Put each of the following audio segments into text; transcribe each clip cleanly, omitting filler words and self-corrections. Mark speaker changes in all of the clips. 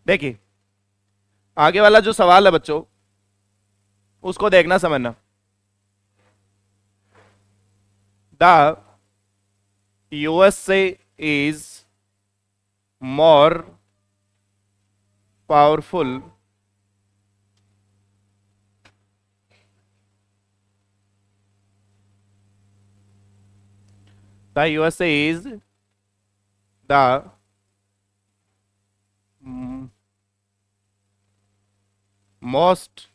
Speaker 1: देखिए, आगे वाला जो सवाल है बच्चों, उसको देखना समझना। The USA is more powerful the USA is the most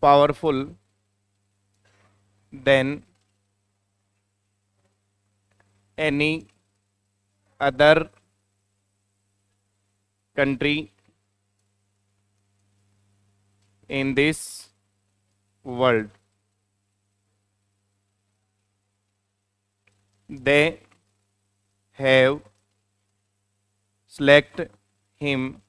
Speaker 1: powerful than any other country in this world. They have selected him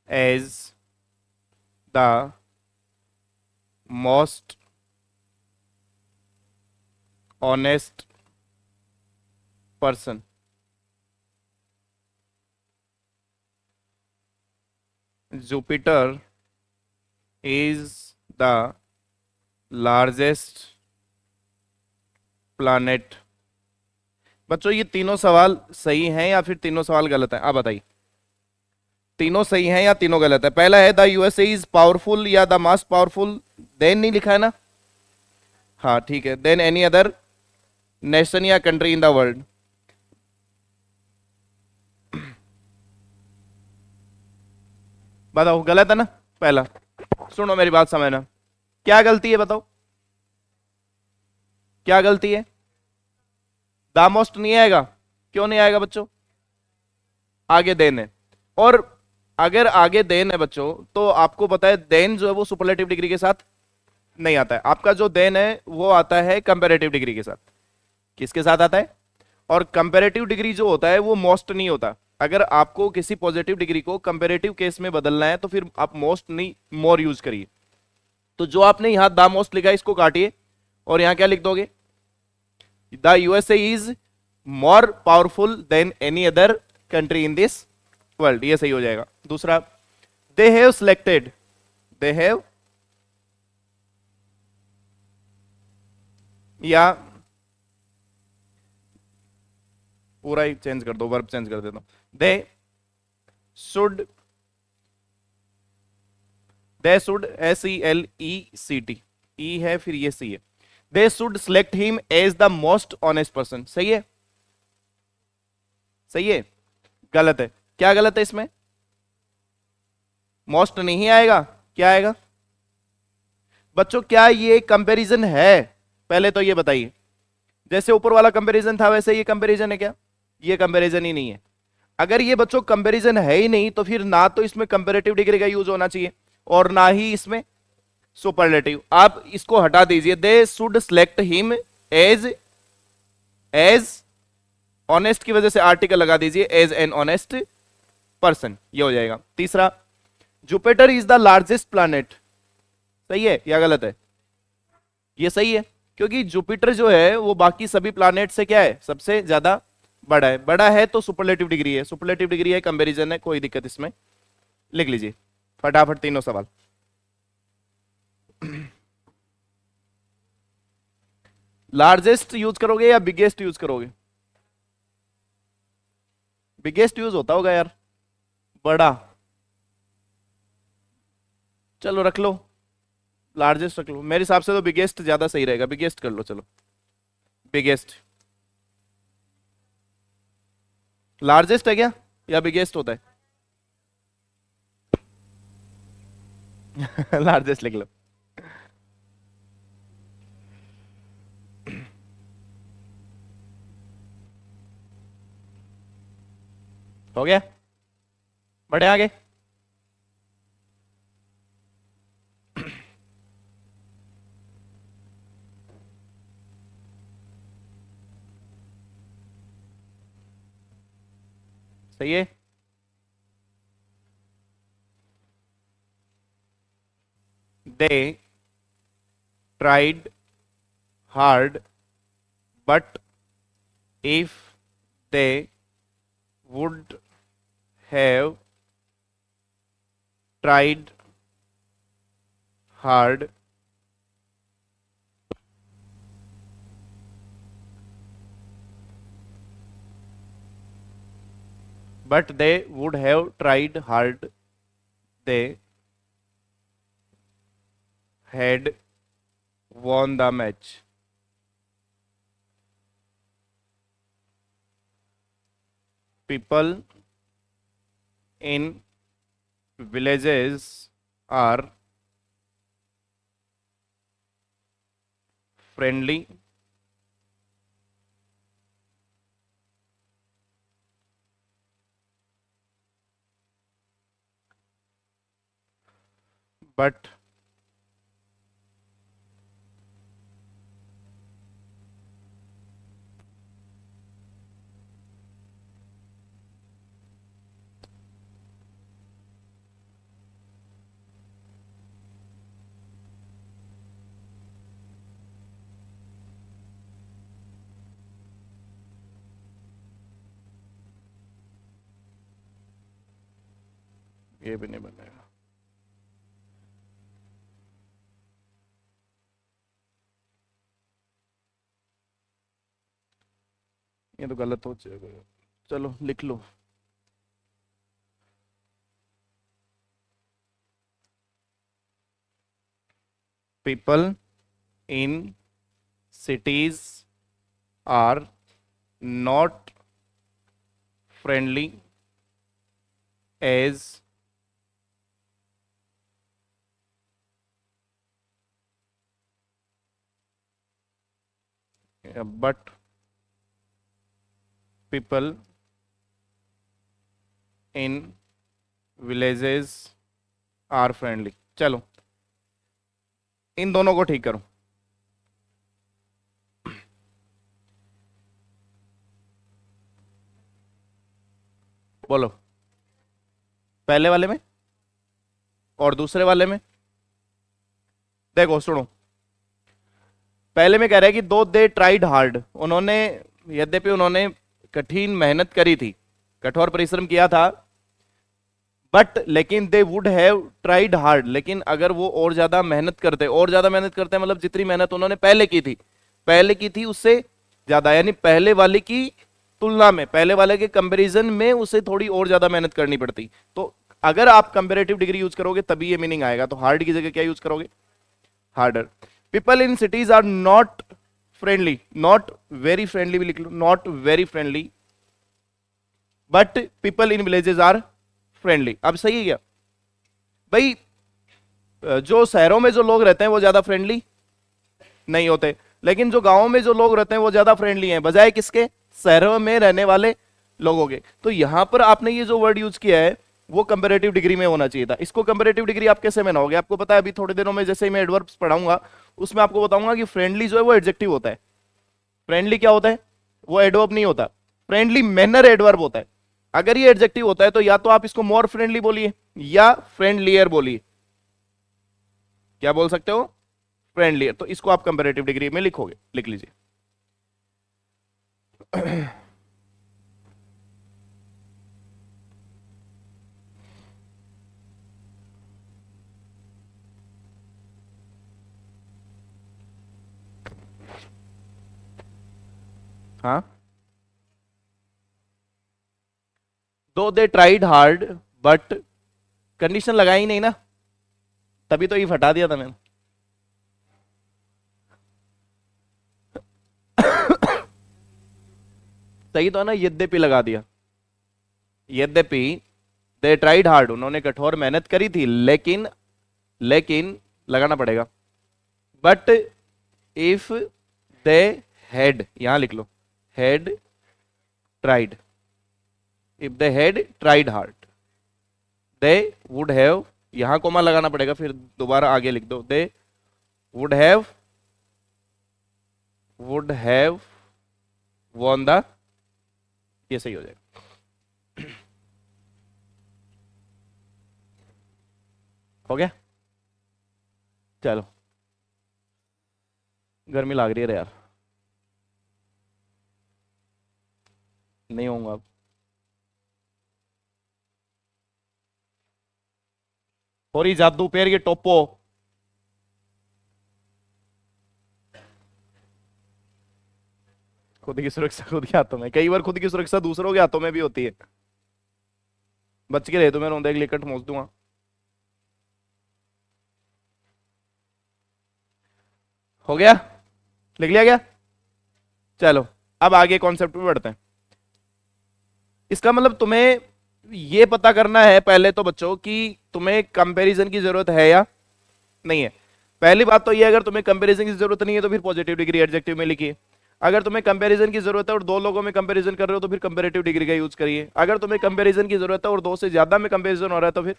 Speaker 1: as the most honest person. Jupiter is the largest planet. बच्चों ये तीनों सवाल सही हैं या फिर तीनों सवाल गलत हैं? आप बताइए, तीनों सही हैं या तीनों गलत है? पहला है द यूएसए इज पावरफुल या द मोस्ट पावरफुल, देन नहीं लिखा है ना? हाँ ठीक है, देन एनी अदर नेशन या कंट्री इन द वर्ल्ड। बताओ गलत है ना पहला? सुनो मेरी बात समझना, क्या गलती है बताओ, क्या गलती है? द मोस्ट नहीं आएगा, क्यों नहीं आएगा बच्चों? आगे देन है, और अगर आगे देन है बच्चों तो आपको पता है देन जो है वो सुपरलेटिव डिग्री के साथ नहीं आता है। आपका जो देन है वो आता है कंपैरेटिव डिग्री के साथ। किसके साथ आता है? और कंपैरेटिव डिग्री जो होता है वो मोस्ट नहीं होता। अगर आपको किसी पॉजिटिव डिग्री को कंपैरेटिव केस में बदलना है तो फिर आप मोस्ट नहीं मोर यूज करिए। तो जो आपने यहां द मोस्ट लिखा है इसको काटिए और यहां क्या लिख दोगे? The USA is more powerful then any other country in this world, ये सही हो जाएगा। दूसरा, they have selected, they have, या पूरा ही चेंज कर दो, वर्ब चेंज कर देता हूं। Should they should SELECT, E है फिर ये सी है, they should select him as the most honest person. सही है? सही है? गलत है। क्या गलत है इसमें? मोस्ट नहीं आएगा, क्या आएगा बच्चों? क्या ये कंपैरिजन है? पहले तो ये बताइए, जैसे ऊपर वाला कंपैरिजन था वैसे ये कंपैरिजन है क्या? ये कंपैरिजन ही नहीं है। अगर ये बच्चों कंपैरिजन है ही नहीं तो फिर ना तो इसमें कंपैरेटिव डिग्री का यूज होना चाहिए और ना ही इसमें सुपरलेटिव। आप इसको हटा दीजिए, they should select him as as honest की वजह से आर्टिकल लगा दीजिए, एज एन ऑनेस्ट पर्सन, ये हो जाएगा। तीसरा, Jupiter is the largest planet, सही है या गलत है? ये सही है, क्योंकि जुपिटर जो है वो बाकी सभी प्लैनेट से क्या है? सबसे ज्यादा बड़ा है। बड़ा है तो सुपरलेटिव डिग्री है, सुपरलेटिव डिग्री है, कंपैरिजन है, कोई दिक्कत इसमें। लिख लीजिए फटाफट तीनों सवाल। लार्जेस्ट यूज करोगे या बिगेस्ट यूज करोगे? बिगेस्ट यूज होता होगा यार, बड़ा। चलो रख लो, लार्जेस्ट रख लो। मेरे हिसाब से तो बिगेस्ट ज्यादा सही रहेगा, बिगेस्ट कर लो। चलो बिगेस्ट, लार्जेस्ट है क्या या बिगेस्ट होता है? लार्जेस्ट लिख लो। हो गया, बढ़े आगे। सही है। They tried hard but if they would have tried hard but they would have tried hard, they had won the match. People in villages are friendly but ये भी नहीं बनेगा। ये तो गलत हो जाएगा, चलो लिख लो। People in cities are not friendly as but people in villages are friendly। चलो इन दोनों को ठीक करो। बोलो पहले वाले में और दूसरे वाले में। देखो सुनो, पहले में कह रहा है कि दो दे ट्राइड हार्ड, उन्होंने यद्यपि उन्होंने कठिन मेहनत करी थी, कठोर परिश्रम किया था, बट लेकिन दे वुड हैव ट्राइड हार्ड, लेकिन अगर वो और ज्यादा मेहनत करते, और ज्यादा मेहनत करते मतलब जितनी मेहनत उन्होंने पहले की थी उससे ज्यादा, यानी पहले वाले की तुलना में, पहले वाले के कंपैरिजन में उसे थोड़ी और ज्यादा मेहनत करनी पड़ती। तो अगर आप कंपैरेटिव डिग्री यूज करोगे तभी ये मीनिंग आएगा। तो हार्ड की जगह क्या यूज करोगे? Harder. People in cities are not friendly, not very friendly भी लिख लो, not very friendly, but people in villages are friendly. अब सही है क्या भाई? जो शहरों में जो लोग रहते हैं वो ज्यादा फ्रेंडली नहीं होते, लेकिन जो गांवों में जो लोग रहते हैं वो ज्यादा फ्रेंडली हैं, बजाय किसके? शहरों में रहने वाले लोगों के। तो यहां पर आपने ये जो वर्ड यूज किया है वो कंपैरेटिव डिग्री में होना चाहिए था। इसको कंपैरेटिव डिग्री आप कैसे बनाओगे? आपको पता है अभी थोड़े दिनों में जैसे ही मैं एडवर्ब्स पढ़ाऊंगा उसमें आपको बताऊंगा कि फ्रेंडली जो है वो एडजेक्टिव होता है। फ्रेंडली क्या होता है? वो एडवर्ब नहीं होता, फ्रेंडली मैनर एडवर्ब होता है। अगर ये एडजेक्टिव होता है तो या तो आप इसको मोर फ्रेंडली बोलिए या फ्रेंडलियर बोलिए। क्या बोल सकते हो? फ्रेंडलियर। तो इसको आप कंपैरेटिव डिग्री में लिखोगे, लिख लीजिए। हाँ, दो they tried hard but, condition लगाई नहीं ना, तभी तो ये हटा दिया था मैंने। सही तो है ना, यद्यपि लगा दिया। यद्यपि दे ट्राइड हार्ड, उन्होंने कठोर मेहनत करी थी, लेकिन, लेकिन लगाना पड़ेगा। बट इफ दे हैड, यहां लिख लो, had tried, if they had tried hard they would have, यहां कोमा लगाना पड़ेगा, फिर दोबारा आगे लिख दो, they would have won the, ये सही हो जाएगा। हो गया? चलो, गर्मी लग रही है यार। नहीं होऊंगा अब। होरी जादू पैर ये टोपो। खुद की सुरक्षा खुद के हाथों में, कई बार खुद की सुरक्षा दूसरों के हाथों में भी होती है। बच के रहे तो मैं रोंदे के लिए कट मोच दूंगा। हो गया, लिख लिया गया। चलो अब आगे कॉन्सेप्ट पे बढ़ते हैं। इसका मतलब तुम्हें ये पता करना है पहले तो बच्चों कि तुम्हें कंपैरिजन की जरूरत है या नहीं है। पहली बात तो ये, अगर तुम्हें कंपैरिजन की जरूरत नहीं है तो फिर पॉजिटिव डिग्री एडजेक्टिव में लिखिए। अगर तुम्हें कंपैरिजन की जरूरत है और दो लोगों में कंपैरिजन कर रहे हो तो फिर कंपैरेटिव डिग्री का यूज करिए। अगर तुम्हें कंपैरिजन की जरूरत है और दो से ज्यादा में कंपैरिजन हो रहा है तो फिर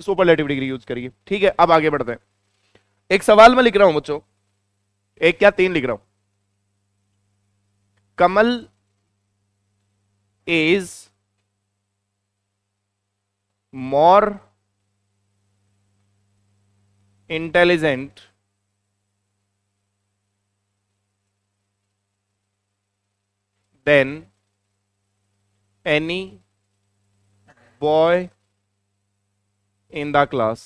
Speaker 1: सुपरलेटिव डिग्री यूज करिए। ठीक है, अब आगे बढ़ते हैं। एक सवाल में लिख रहा हूं बच्चों, एक क्या तीन लिख रहा हूं। Kamal is more intelligent than any boy in the class.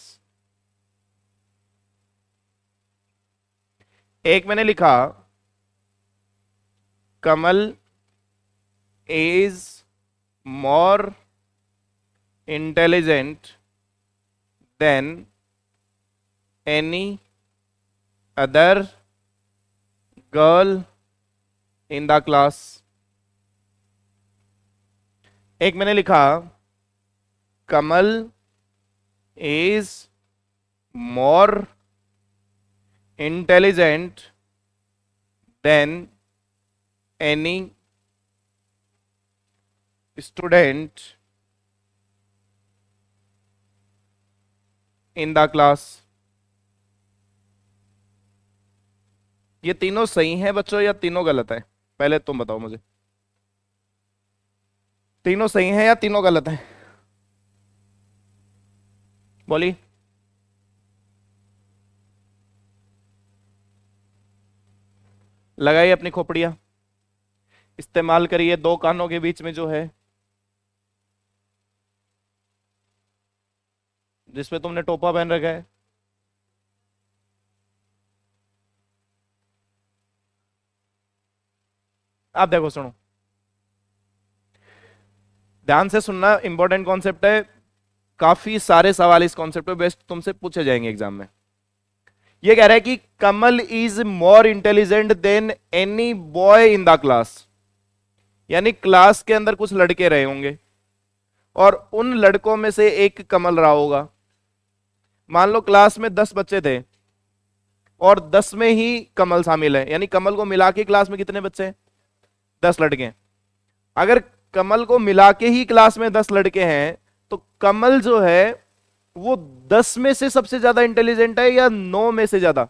Speaker 1: एक मैंने लिखा Kamal is more intelligent than any other girl in the class. एक मैंने लिखा Kamal is more intelligent than any student in the class. ये तीनों सही हैं बच्चों या तीनों गलत है? पहले तुम बताओ मुझे, तीनों सही हैं या तीनों गलत हैं? बोली। लगाइए अपनी खोपड़ियां, इस्तेमाल करिए दो कानों के बीच में जो है जिसमें तुमने टोपा पहन रखा है। आप देखो, सुनो, ध्यान से सुनना, इंपॉर्टेंट कॉन्सेप्ट है। काफी सारे सवाल इस कॉन्सेप्ट पे बेस्ट तुमसे पूछे जाएंगे एग्जाम में। ये कह रहा है कि Kamal is more intelligent than any boy in the class. यानी क्लास के अंदर कुछ लड़के रहे होंगे और उन लड़कों में से एक कमल रहा होगा। मान लो क्लास में 10 बच्चे थे और 10 में ही कमल शामिल है, यानी कमल को मिला के क्लास में कितने बच्चे हैं? 10 लड़के हैं। अगर कमल को मिला के ही क्लास में 10 लड़के हैं तो कमल जो है वो 10 में से सबसे ज्यादा इंटेलिजेंट है या 9 में से ज्यादा?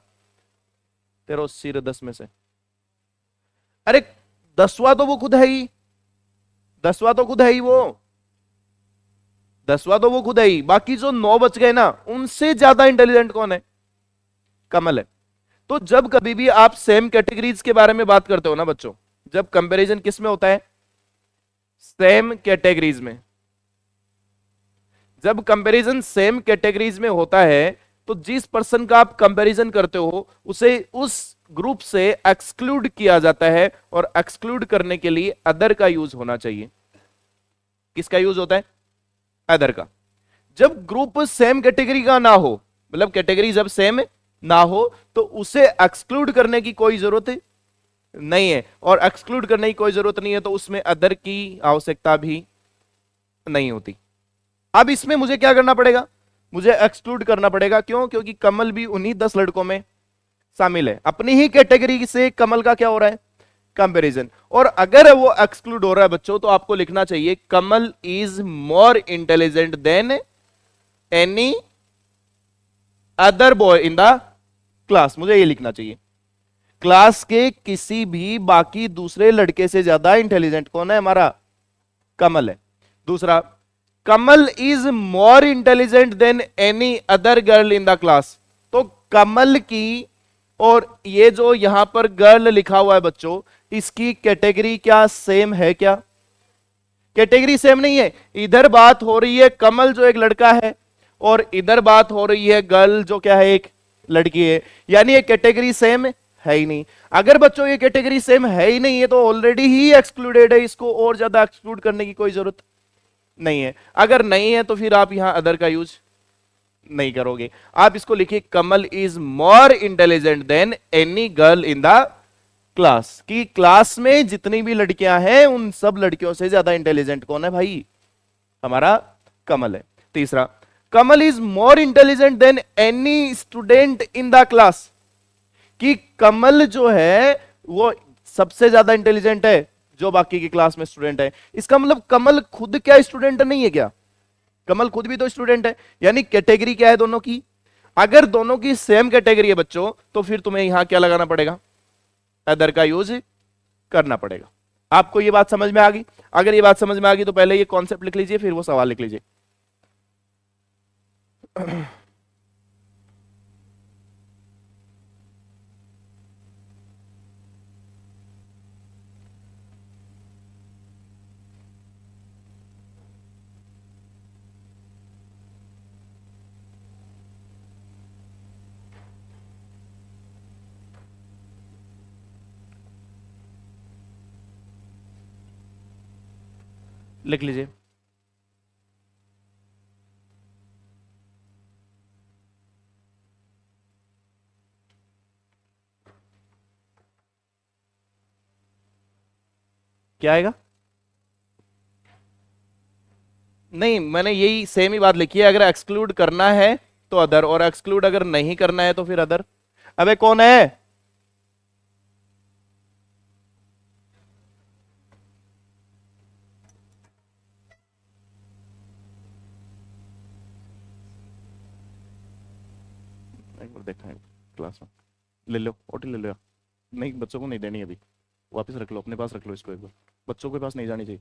Speaker 1: तेरा सिर 10 में से। अरे 10वां तो वो खुद है ही, 10वां तो खुद है ही, वो 10वां तो वो खुद है ही। बाकी जो 9 बच गए ना, उनसे ज्यादा इंटेलिजेंट कौन है? कमल है। तो जब कभी भी आप सेम कैटेगरीज के बारे में बात करते हो ना बच्चों, जब कंपैरिजन किस में होता है? सेम कैटेगरीज में। जब कंपैरिजन सेम कैटेगरीज में होता है तो जिस पर्सन का आप कंपैरिजन करते हो उसे उस ग्रुप से एक्सक्लूड किया जाता है, और एक्सक्लूड करने के लिए अदर का यूज होना चाहिए। किसका यूज होता है? अदर का। जब ग्रुप सेम कैटेगरी का ना हो, मतलब कैटेगरी जब सेम ना हो, तो उसे एक्सक्लूड करने की कोई जरूरत नहीं है, और एक्सक्लूड करने की कोई जरूरत नहीं है तो उसमें अदर की आवश्यकता भी नहीं होती। अब इसमें मुझे क्या करना पड़ेगा? मुझे एक्सक्लूड करना पड़ेगा। क्यों? क्योंकि कमल भी उन्हीं 10 लड़कों में शामिल है। अपनी ही कैटेगरी से कमल का क्या हो रहा है? कंपैरिजन। और अगर वो एक्सक्लूड हो रहा है बच्चों तो आपको लिखना चाहिए Kamal is more intelligent than any other boy in the class. मुझे ये लिखना चाहिए, क्लास के किसी भी बाकी दूसरे लड़के से ज्यादा इंटेलिजेंट कौन है? हमारा कमल है। दूसरा, Kamal is more intelligent than any other girl in the class. तो कमल की और ये जो यहां पर गर्ल लिखा हुआ है बच्चों, इसकी कैटेगरी क्या सेम है? क्या कैटेगरी सेम नहीं है। इधर बात हो रही है कमल जो एक लड़का है, और इधर बात हो रही है गर्ल जो क्या है, एक लड़की है। यानी ये कैटेगरी सेम है ही नहीं। अगर बच्चों ये कैटेगरी सेम है ही नहीं है तो ऑलरेडी ही एक्सक्लूडेड है, इसको और ज्यादा एक्सक्लूड करने की कोई जरूरत नहीं है। अगर नहीं है तो फिर आप यहां अदर का यूज नहीं करोगे। आप इसको लिखिए Kamal is more intelligent than any girl in the class. की क्लास में जितनी भी लड़कियां हैं उन सब लड़कियों से ज्यादा इंटेलिजेंट कौन है भाई? हमारा कमल है। तीसरा, Kamal is more intelligent than any student in the class. कि कमल जो है वो सबसे ज्यादा इंटेलिजेंट है जो बाकी की क्लास में स्टूडेंट है। इसका मतलब कमल खुद क्या स्टूडेंट नहीं है क्या? कमल खुद भी तो स्टूडेंट है। यानी कैटेगरी क्या है दोनों की? अगर दोनों की सेम कैटेगरी है बच्चों तो फिर तुम्हें यहां क्या लगाना पड़ेगा? अदर का यूज करना पड़ेगा। आपको यह बात समझ में आ गई? अगर यह बात समझ में आ गई तो पहले ये कॉन्सेप्ट लिख लीजिए, फिर वो सवाल लिख लीजिए। लिख लीजिए। क्या आएगा? नहीं, मैंने यही सेम ही बात लिखी है। अगर एक्सक्लूड करना है तो अदर, और एक्सक्लूड अगर नहीं करना है तो फिर अदर। अबे कौन है? एक बार देखा है क्लास में। ले लो ओटी ले लो। नहीं, बच्चों को नहीं देनी अभी, वापस रख लो, अपने पास रख लो इसको। एक बार बच्चों के पास नहीं जानी चाहिए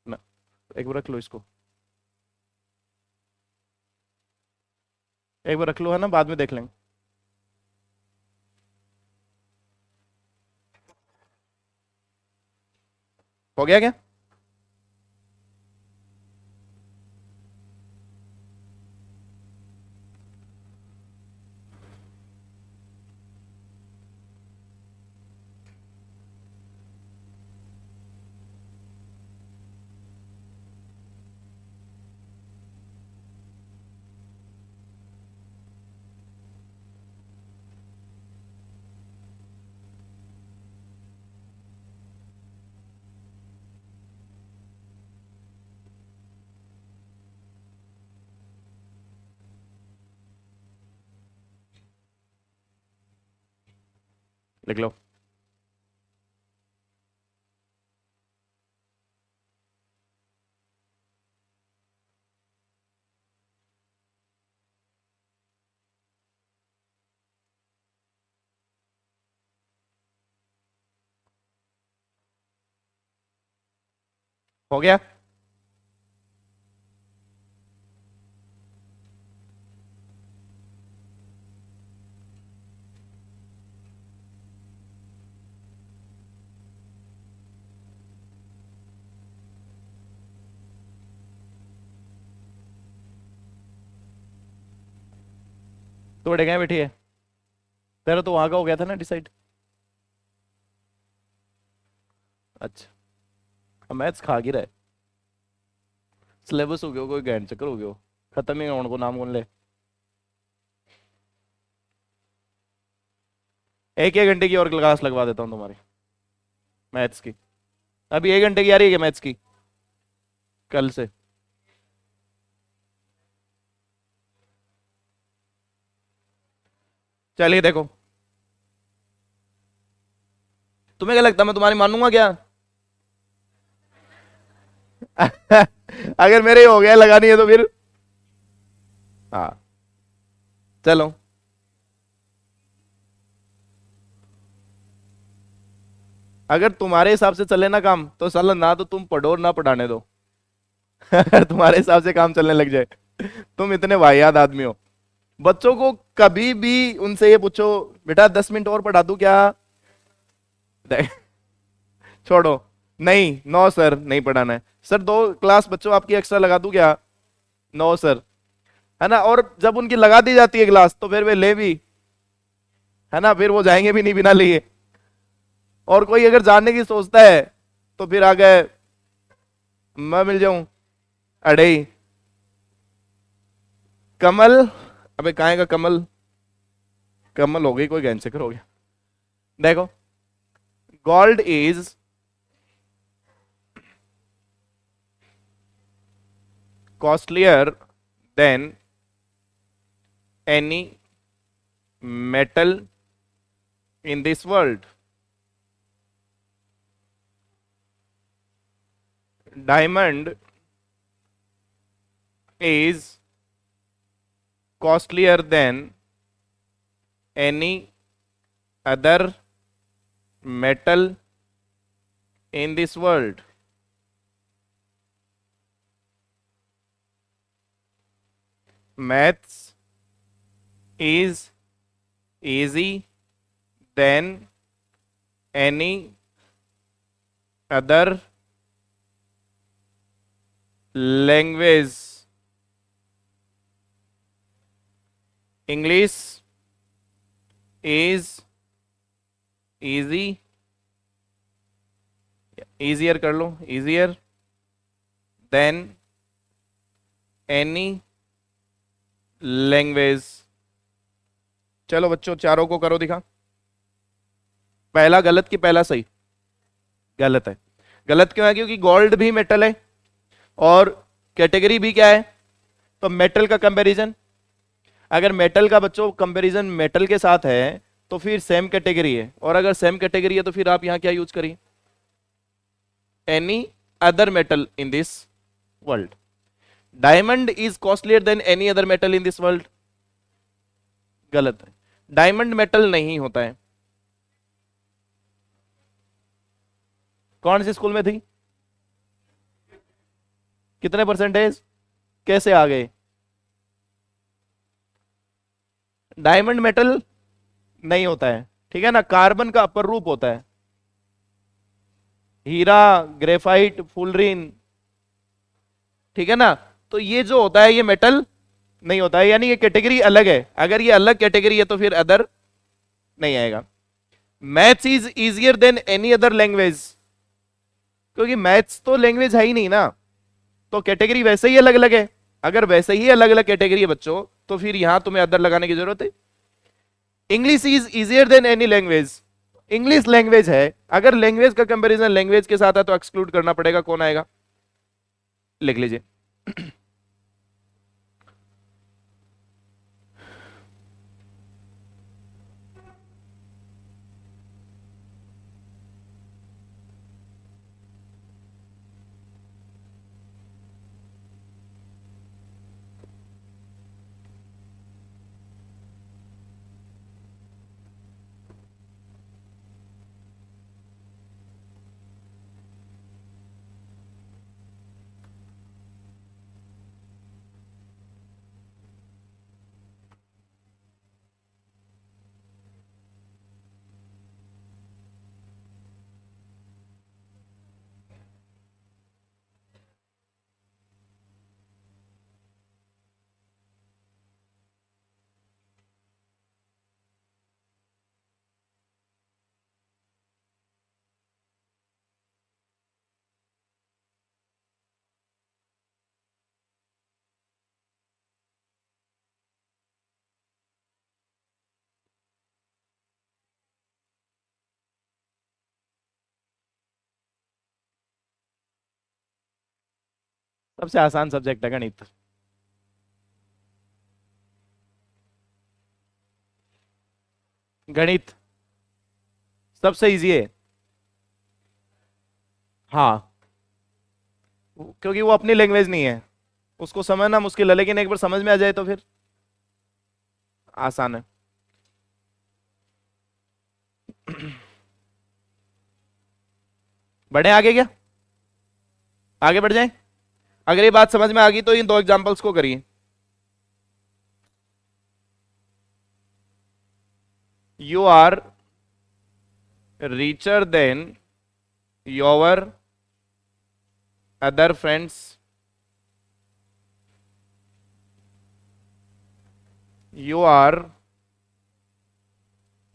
Speaker 1: ना। एक बार रख लो इसको, एक बार रख लो, है ना, बाद में देख लेंगे। हो गया क्या? लिख लो। हो गया? तोड़े गए बैठी है। तेरा तो वहां का हो गया था ना डिसाइड। अच्छा, अब मैथ्स खा गिरा है। सिलेबस हो गया कोई गैंड चक्कर हो गया, खत्म ही होने को नाम कौन ले। एक एक घंटे की और क्लास लगवा देता हूँ तुम्हारी मैथ्स की। अभी 1 घंटे की आ रही है क्या मैथ्स की? कल से। चलिए देखो, तुम्हें क्या लगता है मैं तुम्हारी मानूंगा क्या? अगर मेरे ही हो गया लगानी है तो फिर। हाँ, चलो। अगर तुम्हारे हिसाब से चले ना काम तो साला ना तो तुम पढ़ो और ना पढ़ाने दो। अगर तुम्हारे हिसाब से काम चलने लग जाए, तुम इतने वाहियात आदमी हो। बच्चों को कभी भी उनसे ये पूछो, बेटा 10 मिनट और पढ़ा दूं क्या? छोड़ो, नहीं, नो सर, नहीं पढ़ाना है सर। 2 क्लास बच्चों आपकी एक्स्ट्रा लगा दूं क्या? नो सर, है ना। और जब उनकी लगा दी जाती है क्लास तो फिर वे ले भी, है ना, फिर वो जाएंगे भी नहीं बिना लिए। और कोई अगर जानने की सोचता है तो फिर आ गए मैं मिल जाऊं अड़े ही। कमल, अबे कहाँ का कमल? कमल हो गई, कोई गैंचकर हो गया। देखो, gold is costlier than any metal in this world. Diamond is costlier than any other metal in this world. Maths is easy than any other language. English is easy, easier कर लो, easier than any language. चलो बच्चों, चारों को करो दिखा। पहला गलत कि पहला सही? गलत है। गलत क्यों है? क्योंकि गोल्ड भी मेटल है और कैटेगरी भी क्या है? तो मेटल का कंपैरिजन, अगर मेटल का बच्चों कंपैरिजन मेटल के साथ है तो फिर सेम कैटेगरी है, और अगर सेम कैटेगरी है तो फिर आप यहां क्या यूज करिए? Any other metal in this world. Diamond is costlier then any other metal in this world, गलत है। डायमंड मेटल नहीं होता है। कौन सी स्कूल में थी? कितने परसेंटेज? कैसे आ गए? डायमंड मेटल नहीं होता है, ठीक है ना। कार्बन का अपर रूप होता है, हीरा, ग्रेफाइट, फुलरीन, ठीक है ना। तो ये जो होता है ये मेटल नहीं होता है, यानी ये कैटेगरी अलग है। अगर ये अलग कैटेगरी है तो फिर अदर नहीं आएगा। Maths is easier than any other language, क्योंकि मैथ्स तो लैंग्वेज है ही नहीं ना, तो कैटेगरी वैसे ही अलग अलग है। अगर वैसे ही अलग अलग कैटेगरी है बच्चों तो फिर यहां तुम्हें अदर लगाने की जरूरत है। English is easier than any language, English language है। अगर लैंग्वेज का कंपैरिजन लैंग्वेज के साथ है तो एक्सक्लूड करना पड़ेगा। कौन आएगा? लिख लीजिए। सबसे आसान सब्जेक्ट है गणित। गणित सबसे इजी है। हाँ, क्योंकि वो अपनी लैंग्वेज नहीं है, उसको समझना मुश्किल है, लेकिन एक बार समझ में आ जाए तो फिर आसान है। बढ़े आगे क्या? आगे बढ़ जाए। अगर ये बात समझ में आ गई तो इन 2 एग्जांपल्स को करिए। You are richer than your other friends, you are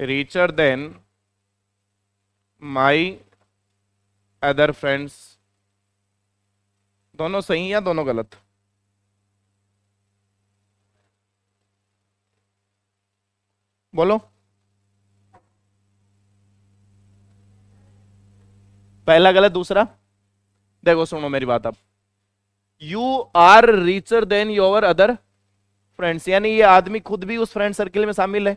Speaker 1: richer than my other friends. दोनों सही या दोनों गलत? बोलो। पहला गलत, दूसरा? देखो सुनो मेरी बात अब। You are richer than your other friends, यानी ये आदमी खुद भी उस फ्रेंड सर्किल में शामिल है।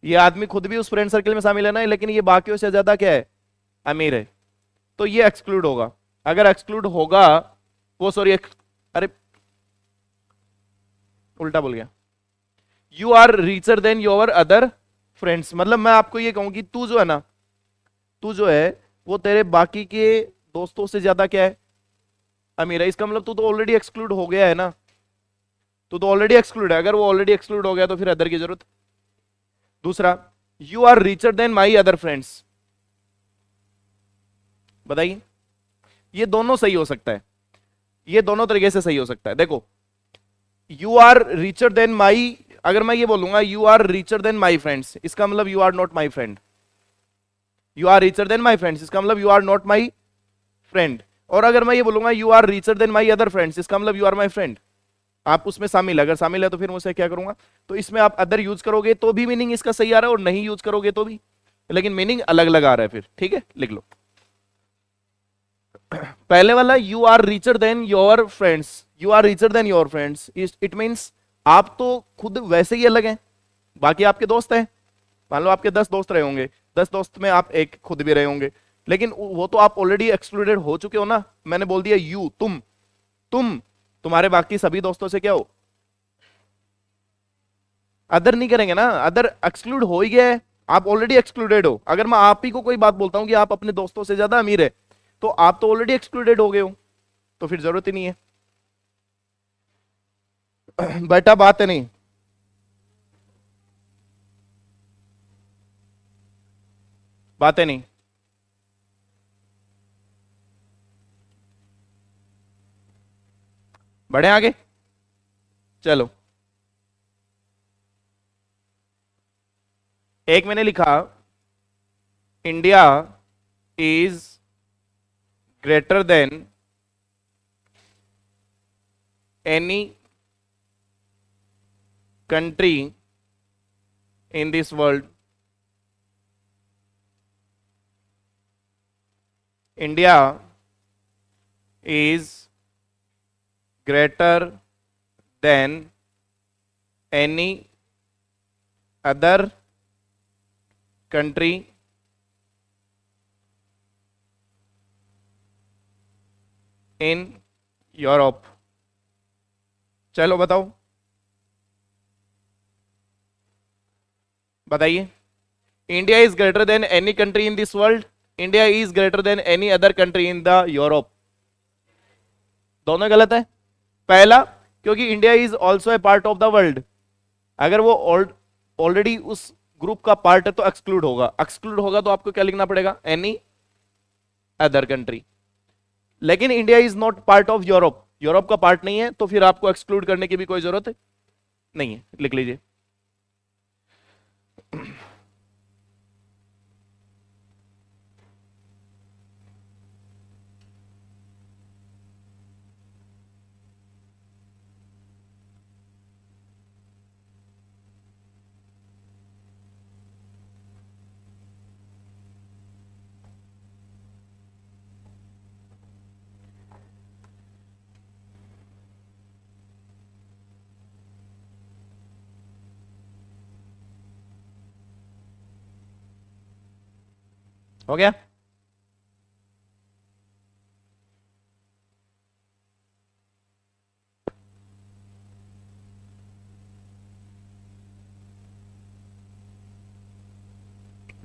Speaker 1: ये आदमी खुद भी उस फ्रेंड सर्किल में शामिल है ना, लेकिन ये बाकियों से ज्यादा क्या है, अमीर है। तो ये एक्सक्लूड होगा। अगर एक्सक्लूड होगा, वो सॉरी, अरे उल्टा बोल गया। You are richer than your other friends, मतलब मैं आपको ये कहूं कि तू जो है ना, तू जो है वो तेरे बाकी के दोस्तों से ज्यादा क्या है, अमीर है। इसका मतलब तू तो ऑलरेडी एक्सक्लूड हो गया है ना, तू तो ऑलरेडी एक्सक्लूड है। अगर वो ऑलरेडी एक्सक्लूड हो गया तो फिर अदर की जरूरत। दूसरा, you are richer than my other friends, बताइए, ये दोनों सही हो सकता है, ये दोनों तरीके से सही हो सकता है। देखो, you are richer than my, अगर मैं ये बोलूंगा you are richer than my friends, इसका मतलब you are not my friend. You are richer than my friends, इसका मतलब you are not my friend. और अगर मैं ये बोलूंगा you are richer than my other friends, इसका मतलब यू आर माई फ्रेंड। आप उसमें शामिल है, अगर शामिल है तो फिर मुझसे क्या करूंगा, तो इसमें आप अदर यूज करोगे तो भी मीनिंग इसका सही आ रहा है, और नहीं यूज करोगे तो भी, लेकिन मीनिंग अलग अलग आ रहा है फिर। ठीक है, लिख लो। पहले वाला you are richer than your friends, you are richer than your friends, it means आप तो खुद वैसे ही अलग हैं, बाकी आपके दोस्त हैं। मान लो आपके 10 दोस्त रहे होंगे, 10 दोस्त में आप एक खुद भी रहे होंगे, लेकिन वो तो आप ऑलरेडी एक्सक्लूडेड हो चुके हो ना। मैंने बोल दिया यू, तुम्हारे बाकी सभी दोस्तों से क्या हो, अदर नहीं करेंगे ना, अदर एक्सक्लूड हो ही गया है, आप ऑलरेडी एक्सक्लूडेड हो। अगर मैं आप ही को कोई बात बोलता हूं कि आप अपने दोस्तों से ज्यादा अमीर है, तो आप तो ऑलरेडी एक्सक्लूडेड हो गए हो, तो फिर जरूरत ही नहीं है। बेटा बात है नहीं, बात है नहीं। बढ़े आगे, चलो। एक मैंने लिखा, India is greater than any country in this world. India is greater than any other country in Europe. चलो बताओ, बताइए। India is greater than any country in this world, India is greater than any other country in the Europe. दोनों गलत है। पहला, क्योंकि India is also A part of the world, अगर वो ऑलरेडी उस ग्रुप का पार्ट है तो एक्सक्लूड होगा, एक्सक्लूड होगा तो आपको क्या लिखना पड़ेगा, एनी अदर कंट्री। लेकिन India is not part of Europe, Europe का पार्ट नहीं है, तो फिर आपको एक्सक्लूड करने की भी कोई जरूरत नहीं है, लिख लीजिए। हो गया?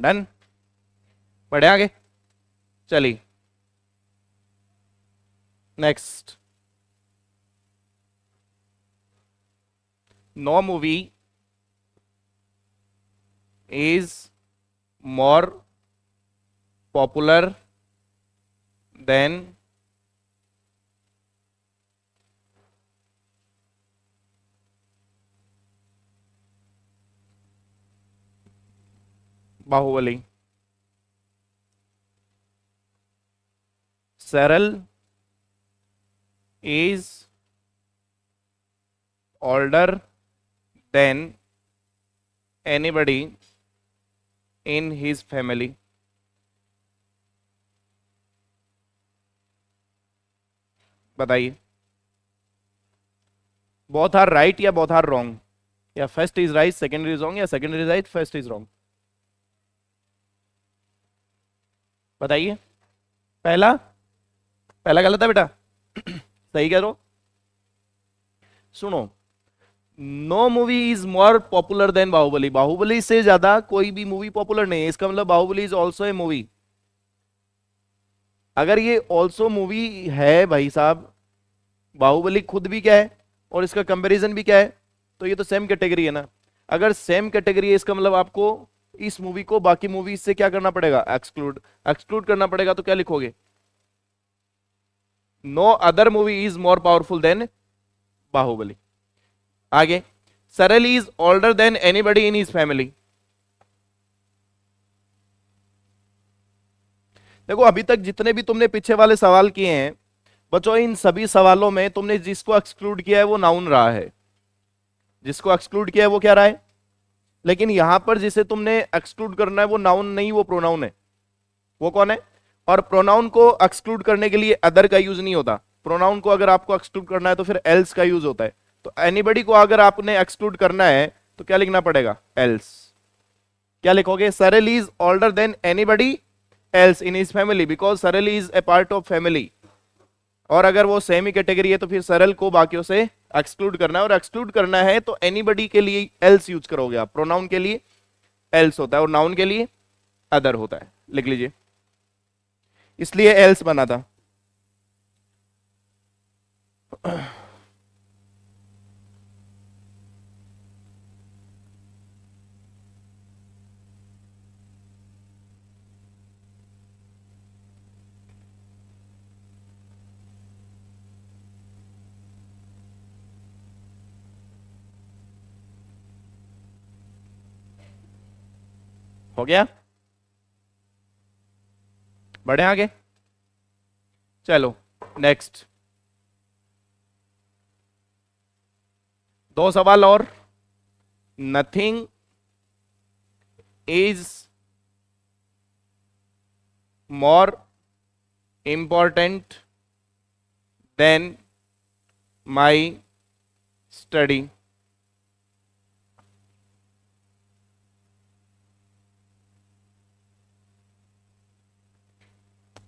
Speaker 1: डन? बढ़े आगे, चलिए next. No movie is more popular than Baahubali. Saral is older than anybody in his family। बताइए, बोथ आर राइट या बोथ आर रॉन्ग, या first is right second is wrong, या second is right first is wrong? बताइए। पहला, पहला गलत है बेटा। सही कह रहे हो। सुनो, no movie is more popular than Baahubali. Baahubali से ज्यादा कोई भी मूवी पॉपुलर नहीं है, इसका मतलब Baahubali is also a movie. अगर ये ऑल्सो मूवी है भाई साहब, बाहुबली खुद भी क्या है और इसका कंपैरिजन भी क्या है, तो ये तो सेम कैटेगरी है ना। अगर सेम कैटेगरी है, इसका मतलब आपको इस मूवी को बाकी मूवीज से क्या करना पड़ेगा, एक्सक्लूड। एक्सक्लूड करना पड़ेगा, तो क्या लिखोगे? No other movie is more powerful than Baahubali. आगे, Saral is older than anybody in his family. देखो, अभी तक जितने भी तुमने पीछे वाले सवाल किए हैं बच्चों, इन सभी सवालों में तुमने जिसको एक्सक्लूड किया है वो नाउन रहा है। जिसको एक्सक्लूड किया है वो क्या रहा है? लेकिन यहां पर जिसे तुमने एक्सक्लूड करना है वो नाउन नहीं, वो प्रोनाउन है। वो कौन है? और प्रोनाउन को एक्सक्लूड करने के लिए अदर का यूज नहीं होता। प्रोनाउन को अगर आपको एक्सक्लूड करना है तो फिर एल्स का यूज होता है। तो एनीबडी को अगर आपने एक्सक्लूड करना है तो क्या लिखना पड़ेगा? एल्स। क्या लिखोगे? Saral is older than anybody else in his family, because Saral is a part of family. और अगर वो सेमी कैटेगरी है तो फिर सरल को बाकियों से एक्सक्लूड करना है, और एक्सक्लूड करना है तो एनीबडी के लिए एल्स यूज करोगे आप। प्रोनाउन के लिए एल्स होता है और नाउन के लिए अदर होता है। लिख लीजिए, इसलिए एल्स बना था। हो गया? बढ़े आगे? चलो नेक्स्ट, दो सवाल और। Nothing is more important than my study.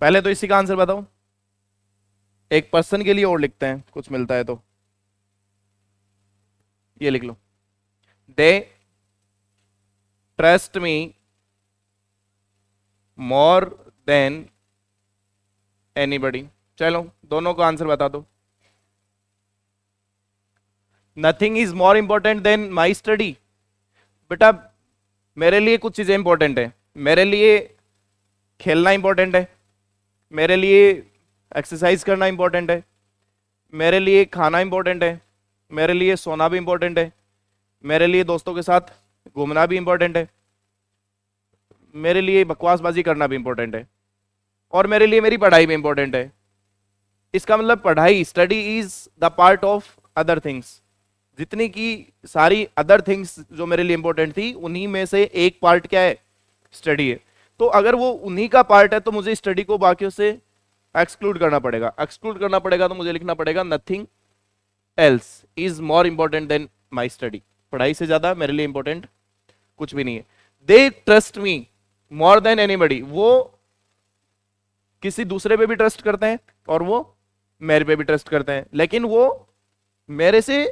Speaker 1: पहले तो इसी का आंसर बताओ। एक पर्सन के लिए और लिखते हैं, कुछ मिलता है तो। ये लिख लो, they trust me more than anybody. चलो दोनों को आंसर बता दो। Nothing is more important than my study. बेटा, मेरे लिए कुछ चीजें इंपॉर्टेंट है। मेरे लिए खेलना इंपॉर्टेंट है, मेरे लिए एक्सरसाइज करना इंपॉर्टेंट है, मेरे लिए खाना इंपॉर्टेंट है, मेरे लिए सोना भी इंपॉर्टेंट है, मेरे लिए दोस्तों के साथ घूमना भी इंपॉर्टेंट है, मेरे लिए बकवासबाजी करना भी इंपॉर्टेंट है, और मेरे लिए मेरी पढ़ाई भी इंपॉर्टेंट है। इसका मतलब पढ़ाई, study is the part of other things. जितनी की सारी अदर थिंग्स जो मेरे लिए इंपॉर्टेंट थी, उन्हीं में से एक पार्ट क्या है? स्टडी है। तो अगर वो उन्हीं का पार्ट है तो मुझे स्टडी को बाकियों से एक्सक्लूड करना पड़ेगा। एक्सक्लूड करना पड़ेगा तो मुझे लिखना पड़ेगा nothing else is more important than my study. पढ़ाई से ज्यादा मेरे लिए इंपॉर्टेंट कुछ भी नहीं है। दे trust me more than anybody. वो किसी दूसरे पे भी ट्रस्ट करते हैं और वो मेरे पे भी ट्रस्ट करते हैं, लेकिन वो मेरे से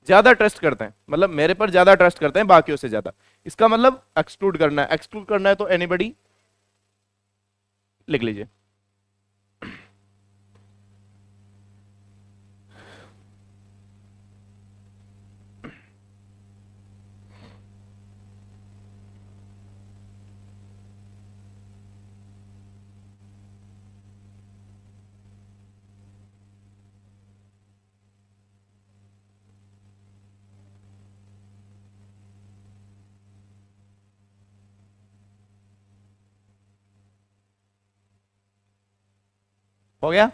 Speaker 1: ज्यादा ट्रस्ट करते हैं, मतलब मेरे पर ज्यादा ट्रस्ट करते हैं बाकियों से ज्यादा। इसका मतलब एक्सक्लूड करना है। एक्सक्लूड करना है तो एनीबडी लिख लीजिए। हो गया?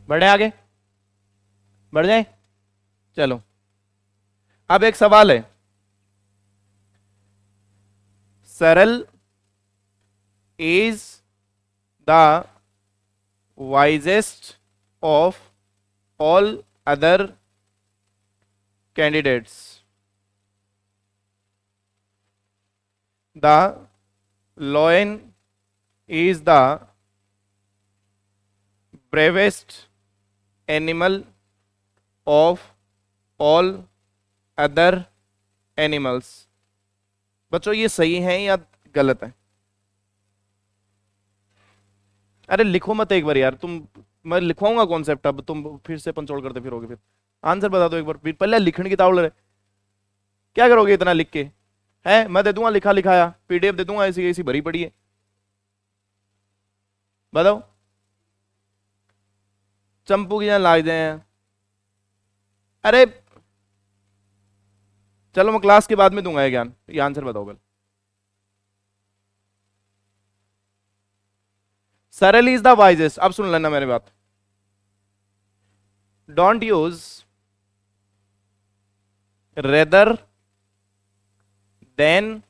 Speaker 1: बढ़े आगे, बढ़ जाए। चलो, अब एक सवाल है, सरल is the wisest of all other candidates, the lion is the bravest animal of all other animals। बच्चों ये सही है या गलत है? अरे लिखो मत एक बार यार तुम, मैं लिखवाऊंगा कॉन्सेप्ट, अब तुम फिर से पंचोड़ करते फिरोगे। फिर आंसर बता दो एक बार, फिर पहले लिखने की तावड़ रहे, क्या करोगे इतना लिख के? है मैं दे दूंगा लिखा लिखाया, पीडीएफ दे दूंगा, ऐसी ऐसी भरी पड़ी है। बताओ, चंपू की जहां लाग जाए। अरे चलो मैं क्लास के बाद में दूंगा ये ज्ञान, ये आंसर बताओ पहले। सरल इज द वाइजेस्ट, अब सुन लेना मेरी बात। Don't use rather than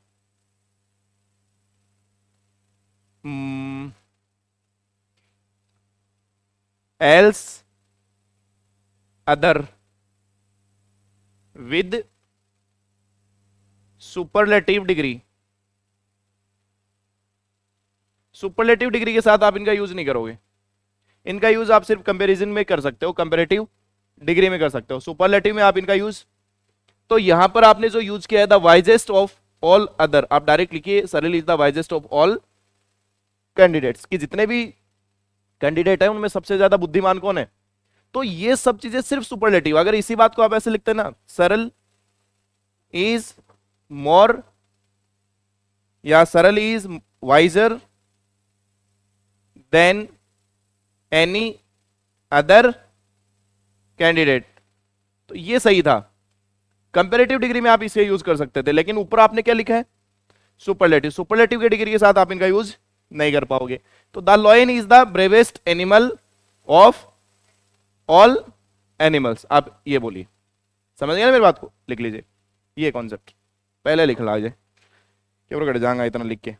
Speaker 1: else other with superlative degree. Superlative degree के साथ आप इनका यूज नहीं करोगे, इनका यूज आप सिर्फ कंपैरिजन में कर सकते हो, कंपैरेटिव डिग्री में कर सकते हो, सुपरलेटिव में आप इनका यूज। तो यहां पर आपने जो यूज किया है the wisest of all other, आप डायरेक्ट लिखिए सरल is the wisest of all candidates, कि जितने भी कैंडिडेट है उनमें सबसे ज्यादा बुद्धिमान कौन है। तो ये सब चीजें सिर्फ सुपरलेटिव, अगर इसी बात को आप ऐसे लिखते ना, सरल इज मोर या सरल is visor then any other candidate, तो ये सही था। कंपैरेटिव डिग्री में आप इसे यूज कर सकते थे, लेकिन ऊपर आपने क्या लिखा है? सुपरलेटिव। सुपरलेटिव की डिग्री के साथ आप इनका यूज नहीं कर पाओगे। तो the lion is the bravest animal of all animals, आप ये बोलिए। समझ गए ना मेरी बात को? लिख लीजिए ये कॉन्सेप्ट, पहले लिख ला जाए, क्यों कट जाऊंगा इतना लिख के।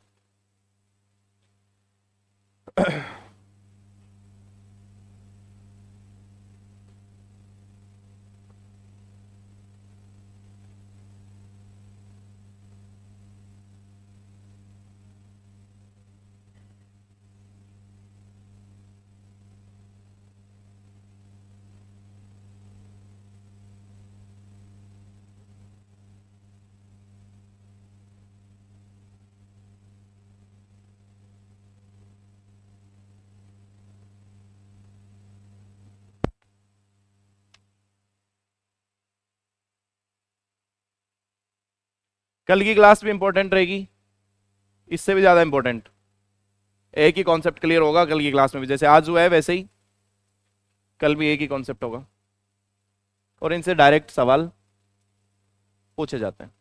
Speaker 1: कल की क्लास भी इंपॉर्टेंट रहेगी, इससे भी ज्यादा इंपॉर्टेंट। एक ही कॉन्सेप्ट क्लियर होगा कल की क्लास में भी, जैसे आज हुआ है वैसे ही कल भी एक ही कॉन्सेप्ट होगा, और इनसे डायरेक्ट सवाल पूछे जाते हैं।